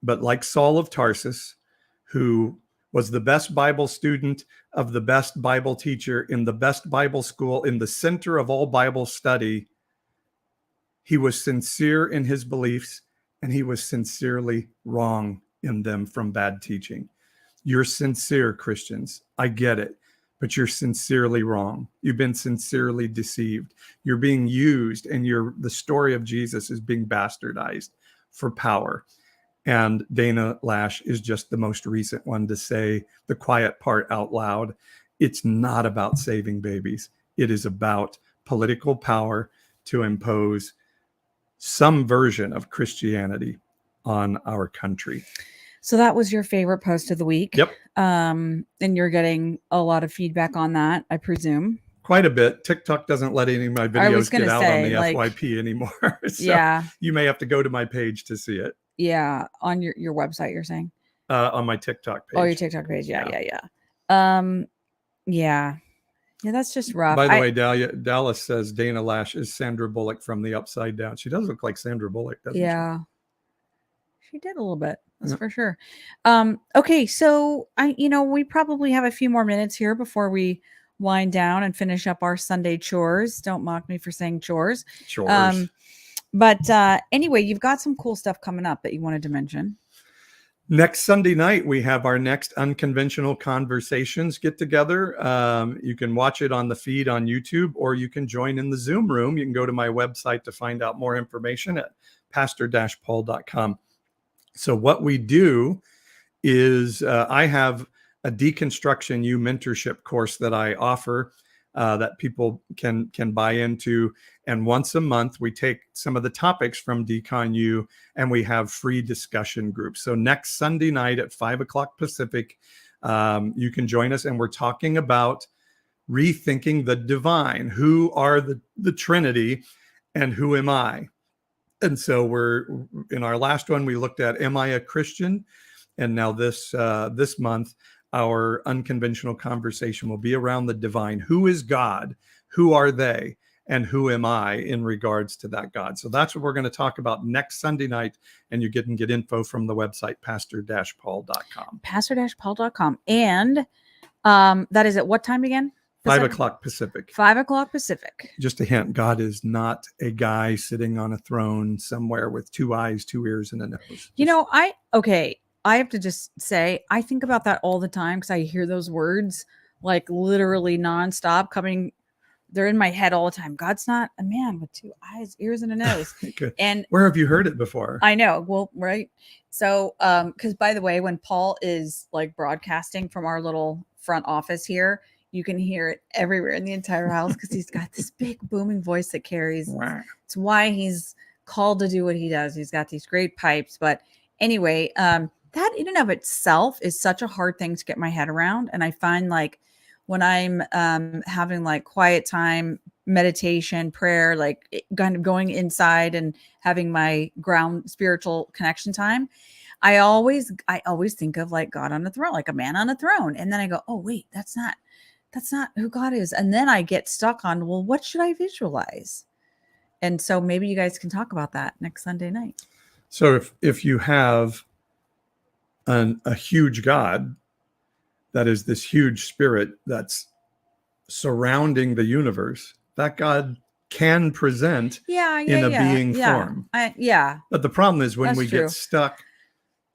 But like Saul of Tarsus, who was the best Bible student of the best Bible teacher in the best Bible school in the center of all Bible study, he was sincere in his beliefs and he was sincerely wrong in them from bad teaching. You're sincere, Christians. I get it, but you're sincerely wrong. You've been sincerely deceived. You're being used, and the story of Jesus is being bastardized for power. And Dana Lash is just the most recent one to say the quiet part out loud. It's not about saving babies. It is about political power to impose some version of Christianity on our country. So that was your favorite post of the week. Yep. And you're getting a lot of feedback on that, I presume. Quite a bit. TikTok doesn't let any of my I was videos gonna get out on say, the like, FYP anymore. So yeah. you may have to go to my page to see it. Yeah. On your website, you're saying? On my TikTok page. Oh, your TikTok page. Yeah. Yeah. Yeah. Yeah, that's just rough. By the way, Dallas says Dana Lash is Sandra Bullock from The Upside Down. She does look like Sandra Bullock, doesn't yeah. She did a little bit. That's Yeah. for sure. Okay, so we probably have a few more minutes here before we wind down and finish up our Sunday chores. Don't mock me for saying chores. she? Chores. But anyway, you've got some cool stuff coming up that you wanted to mention. Next Sunday night, we have our next Unconventional Conversations get together. You can watch it on the feed on YouTube, or you can join in the Zoom room. You can go to my website to find out more information at pastor-paul.com. So what we do is I have a Deconstruction You mentorship course that I offer that people can buy into. And once a month, we take some of the topics from Decon U and we have free discussion groups. So next Sunday night at 5 o'clock Pacific, you can join us. And we're talking about rethinking the divine. Who are the Trinity and who am I? And so we're in our last one, we looked at, am I a Christian? And now this month, our Unconventional Conversation will be around the divine. Who is God? Who are they? And who am I in regards to that God? So that's what we're going to talk about next Sunday night. And you can get info from the website, pastor-paul.com. Pastor-paul.com. And that is at what time again? 5 o'clock Pacific. 5 o'clock Pacific. Just a hint, God is not a guy sitting on a throne somewhere with 2 eyes, 2 ears, and a nose. I have to just say, I think about that all the time because I hear those words like literally nonstop coming. They're in my head all the time. God's not a man with 2 eyes, ears, and a nose. And where have you heard it before? I know. Well, right. So, because by the way, when Paul is like broadcasting from our little front office here, you can hear it everywhere in the entire house because he's got this big booming voice that carries. Wow. It's why he's called to do what he does. He's got these great pipes. But anyway, that in and of itself is such a hard thing to get my head around. And I find like when I'm having like quiet time, meditation, prayer, like kind of going inside and having my ground spiritual connection time, I always think of like God on a throne, like a man on a throne. And then I go, oh, wait, that's not who God is. And then I get stuck on, well, what should I visualize? And so maybe you guys can talk about that next Sunday night. So if you have a huge God, that is this huge spirit that's surrounding the universe, that God can present in a being form. But the problem is when we get stuck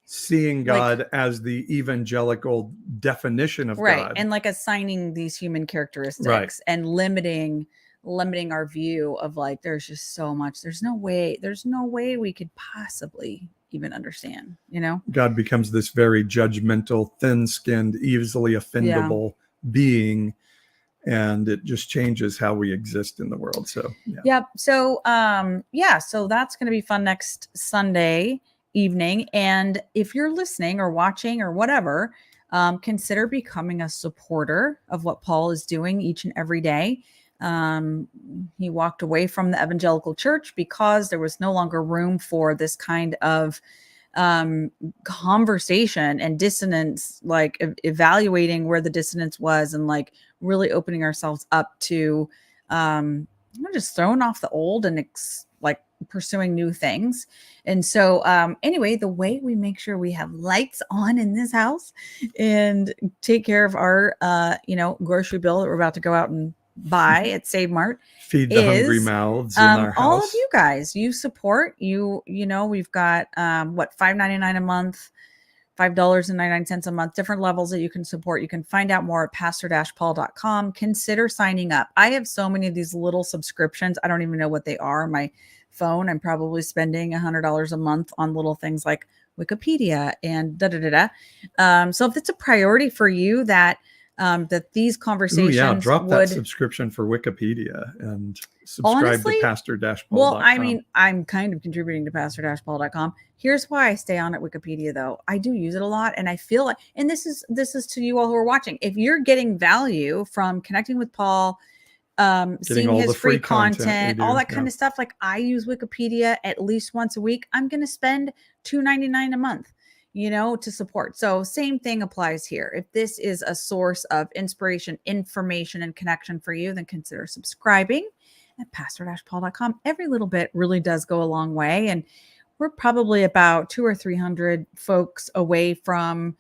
seeing God as the evangelical definition of God. And like assigning these human characteristics and limiting our view of like, there's just so much, there's no way we could possibly even understand, God becomes this very judgmental, thin-skinned, easily offendable being, and it just changes how we exist in the world. So so that's going to be fun next Sunday evening. And if you're listening or watching or whatever, consider becoming a supporter of what Paul is doing each and every day. He walked away from the evangelical church because there was no longer room for this kind of conversation and dissonance, like evaluating where the dissonance was and like really opening ourselves up to just throwing off the old and pursuing new things. And so anyway, the way we make sure we have lights on in this house and take care of our grocery bill that we're about to go out and buy at Save Mart, feed the hungry mouths in our house. All of you guys, you support, we've got $5.99 a month, $5.99 a month, different levels that you can support. You can find out more at pastor-paul.com. Consider signing up. I have so many of these little subscriptions. I don't even know what they are on my phone. I'm probably spending $100 a month on little things like Wikipedia and So if it's a priority for you that that these Ooh, conversations yeah, drop that would subscription for Wikipedia and subscribe honestly. to pastor-paul.com. Well, I mean, I'm kind of contributing to pastor-paul.com. Here's why I stay on at Wikipedia, though. I do use it a lot, and I feel like, and this is to you all who are watching. If you're getting value from connecting with Paul, seeing all his the free free content, we all do, that kind yeah. of stuff, like I use Wikipedia at least once a week. I'm going to spend $2.99 a month, to support. So same thing applies here. If this is a source of inspiration, information, and connection for you, then consider subscribing at pastor-paul.com. Every little bit really does go a long way. And we're probably about 200 or 300 folks away from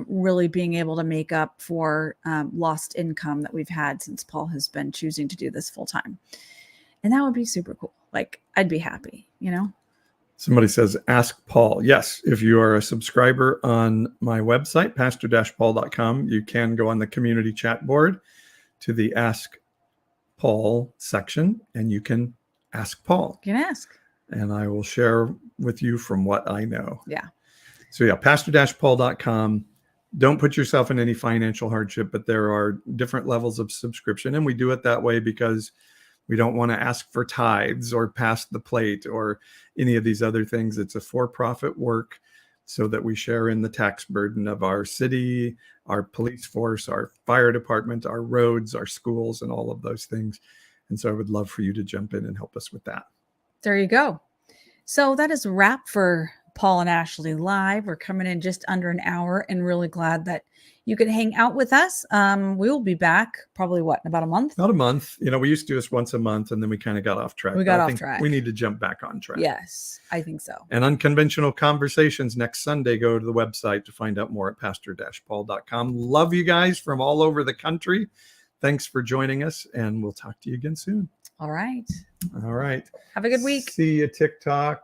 really being able to make up for lost income that we've had since Paul has been choosing to do this full time. And that would be super cool. Like, I'd be happy, Somebody says, ask Paul. Yes, if you are a subscriber on my website, pastor-paul.com, you can go on the community chat board to the Ask Paul section, and you can ask Paul. You can ask. And I will share with you from what I know. Yeah. So yeah, pastor-paul.com. Don't put yourself in any financial hardship, but there are different levels of subscription. And we do it that way because we don't want to ask for tithes or pass the plate or any of these other things. It's a for-profit work so that we share in the tax burden of our city, our police force, our fire department, our roads, our schools, and all of those things. And so I would love for you to jump in and help us with that. There you go. So that is a wrap for Paul and Ashley Live. We're coming in just under an hour and really glad that you could hang out with us. We will be back probably in about a month? About a month. We used to do this once a month and then we kind of got off track. We got off track. We need to jump back on track. Yes, I think so. And Unconventional Conversations next Sunday. Go to the website to find out more at pastor-paul.com. Love you guys from all over the country. Thanks for joining us, and we'll talk to you again soon. All right. All right. Have a good week. See you, TikTok.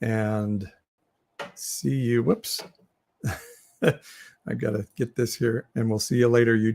And see you. Whoops. I've got to get this here, and we'll see you later, YouTube.